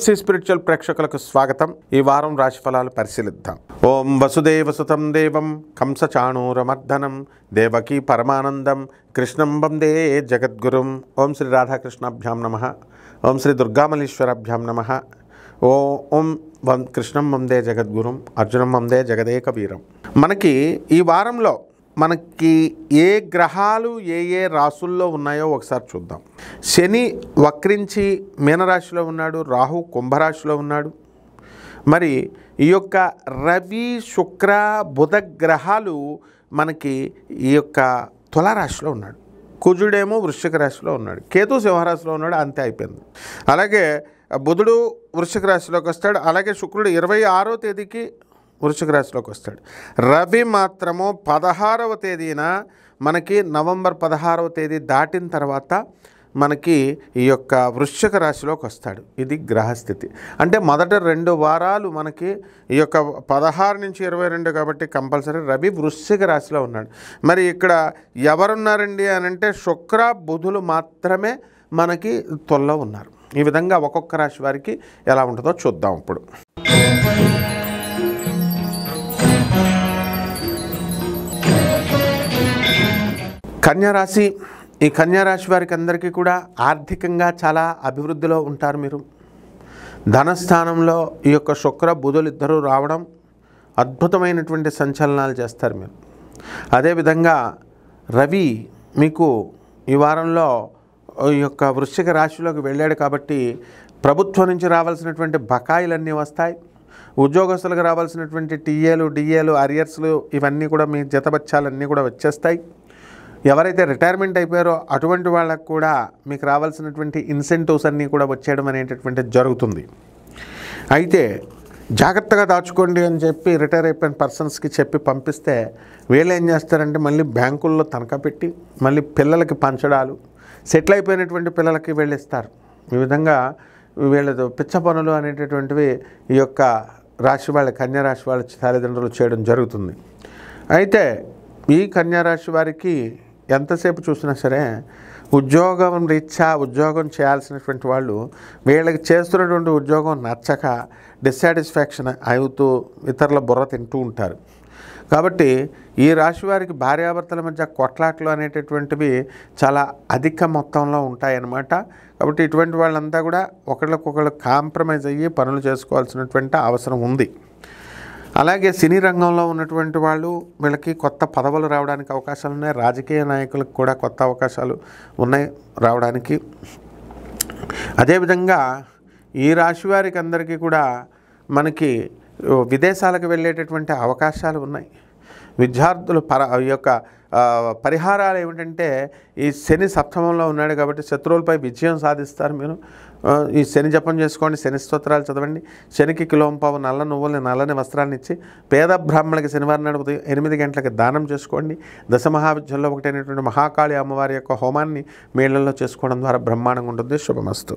తులసి spiritual ప్రేక్షకులకు స్వాగతం. ఈ వారం రాశి ఫలాలు పరిశీలిద్దాం. ఓం వసుదేవసుతం దేవం కంసచాణూరమర్దనం దేవకీ పరమానందం కృష్ణం వందే జగద్గురుం. ఓం శ్రీ రాధాకృష్ణాభ్యాం నమః. ఓం శ్రీ దుర్గామల్లీశ్వరాభ్యాం నమః. ఓం కృష్ణం వందే జగద్గురుం అర్జునం వందే జగదేక వీరం. మనకి ఈ వారంలో మనకి ఏ గ్రహాలు ఏ రాసుల్లో ఉన్నాయో ఒకసారి చూద్దాం. శని వక్రించి మీనరాశిలో ఉన్నాడు, రాహు కుంభరాశిలో ఉన్నాడు. మరి ఈ యొక్క రవి శుక్ర బుధ గ్రహాలు మనకి ఈ యొక్క తులారాశిలో ఉన్నాడు. కుజుడేమో వృశ్చిక రాశిలో ఉన్నాడు, కేతు సింహరాశిలో ఉన్నాడు. అంతే అయిపోయింది. అలాగే బుధుడు వృశ్చిక రాశిలోకి వస్తాడు. అలాగే శుక్రుడు 26వ తేదీకి వృశ్చిక రాశిలోకి వస్తాడు. రవి మాత్రము 16వ తేదీన మనకి నవంబర్ 16వ తేదీ దాటిన తర్వాత మనకి ఈ యొక్క వృశ్చిక రాశిలోకి వస్తాడు. ఇది గ్రహస్థితి. అంటే మొదటి 2 వారాలు మనకి ఈ యొక్క 16 నుంచి 22 కాబట్టి కంపల్సరీ రవి వృశ్చిక రాశిలో ఉన్నాడు. మరి ఇక్కడ ఎవరున్నారండి అని అంటే శుక్ర బుధులు మాత్రమే మనకి తులలో ఉన్నారు. ఈ విధంగా ఒక్కొక్క రాశి వారికి ఎలా ఉంటుందో చూద్దాం ఇప్పుడు. కన్యారాశి. ఈ కన్యారాశి వారికి అందరికీ కూడా ఆర్థికంగా చాలా అభివృద్ధిలో ఉంటారు. మీరు ధనస్థానంలో ఈ యొక్క శుక్ర బుధులు ఇద్దరూ రావడం అద్భుతమైనటువంటి సంచలనాలు చేస్తారు మీరు. అదేవిధంగా రవి మీకు ఈ వారంలో ఈ యొక్క వృశ్చిక రాశిలోకి వెళ్ళాడు కాబట్టి ప్రభుత్వం నుంచి రావాల్సినటువంటి బకాయిలన్నీ వస్తాయి. ఉద్యోగస్తులకు రావాల్సినటువంటి టీఏలు డిఏలు అరియర్స్లు ఇవన్నీ కూడా మీ జతబత్యాలన్నీ కూడా వచ్చేస్తాయి. ఎవరైతే రిటైర్మెంట్ అయిపోయారో అటువంటి వాళ్ళకు కూడా మీకు రావాల్సినటువంటి ఇన్సెంటివ్స్ అన్నీ కూడా వచ్చేయడం అనేటటువంటిది జరుగుతుంది. అయితే జాగ్రత్తగా దాచుకోండి అని చెప్పి రిటైర్ అయిపోయిన పర్సన్స్కి చెప్పి పంపిస్తే వీళ్ళు ఏం చేస్తారంటే మళ్ళీ బ్యాంకుల్లో తనఖా పెట్టి మళ్ళీ పిల్లలకి పంచడాలు, సెటిల్ అయిపోయినటువంటి పిల్లలకి వెళ్ళిస్తారు. ఈ విధంగా వీళ్ళ పిచ్చ పనులు అనేటటువంటివి ఈ యొక్క రాశి వాళ్ళ కన్యారాశి వాళ్ళ తల్లిదండ్రులు చేయడం జరుగుతుంది. అయితే ఈ కన్యారాశి వారికి ఎంతసేపు చూసినా సరే ఉద్యోగం రీత్యా ఉద్యోగం చేయాల్సినటువంటి వాళ్ళు వీళ్ళకి చేస్తున్నటువంటి ఉద్యోగం నచ్చక డిస్సాటిస్ఫాక్షన్ అవుతూ ఇతరుల బుర్ర తింటూ ఉంటారు. కాబట్టి ఈ రాశి వారికి భార్యాభర్తల మధ్య కొట్లాట్లు అనేటటువంటివి చాలా అధిక మొత్తంలో ఉంటాయన్నమాట. కాబట్టి ఇటువంటి వాళ్ళంతా కూడా ఒకళ్ళకొకళ్ళు కాంప్రమైజ్ అయ్యి పనులు చేసుకోవాల్సినటువంటి అవసరం ఉంది. అలాగే సినీ రంగంలో ఉన్నటువంటి వాళ్ళు వీళ్ళకి కొత్త పదవులు రావడానికి అవకాశాలు ఉన్నాయి. రాజకీయ నాయకులకు కూడా కొత్త అవకాశాలు ఉన్నాయి రావడానికి. అదేవిధంగా ఈ రాశి వారికి అందరికీ కూడా మనకి విదేశాలకు వెళ్ళేటటువంటి అవకాశాలు ఉన్నాయి. విద్యార్థులు ఈ యొక్క పరిహారాలు ఏమిటంటే ఈ శని సప్తమంలో ఉన్నాడు కాబట్టి శత్రువులపై విజయం సాధిస్తారు. మీరు ఈ శని జపం చేసుకోండి, శని స్తోత్రాలు చదవండి. శనికి కిలోంపావు నల్ల నువ్వుల్ని నల్లని వస్త్రాన్ని ఇచ్చి పేద బ్రాహ్మణులకి శనివారం నాడు ఉదయం 8 గంటలకు దానం చేసుకోండి. దశమహావిద్యల్లో ఒకటైనటువంటి మహాకాళి అమ్మవారి యొక్క హోమాన్ని మీ ఇళ్లలో చేసుకోవడం ద్వారా బ్రహ్మాండంగా ఉంటుంది. శుభమస్తు.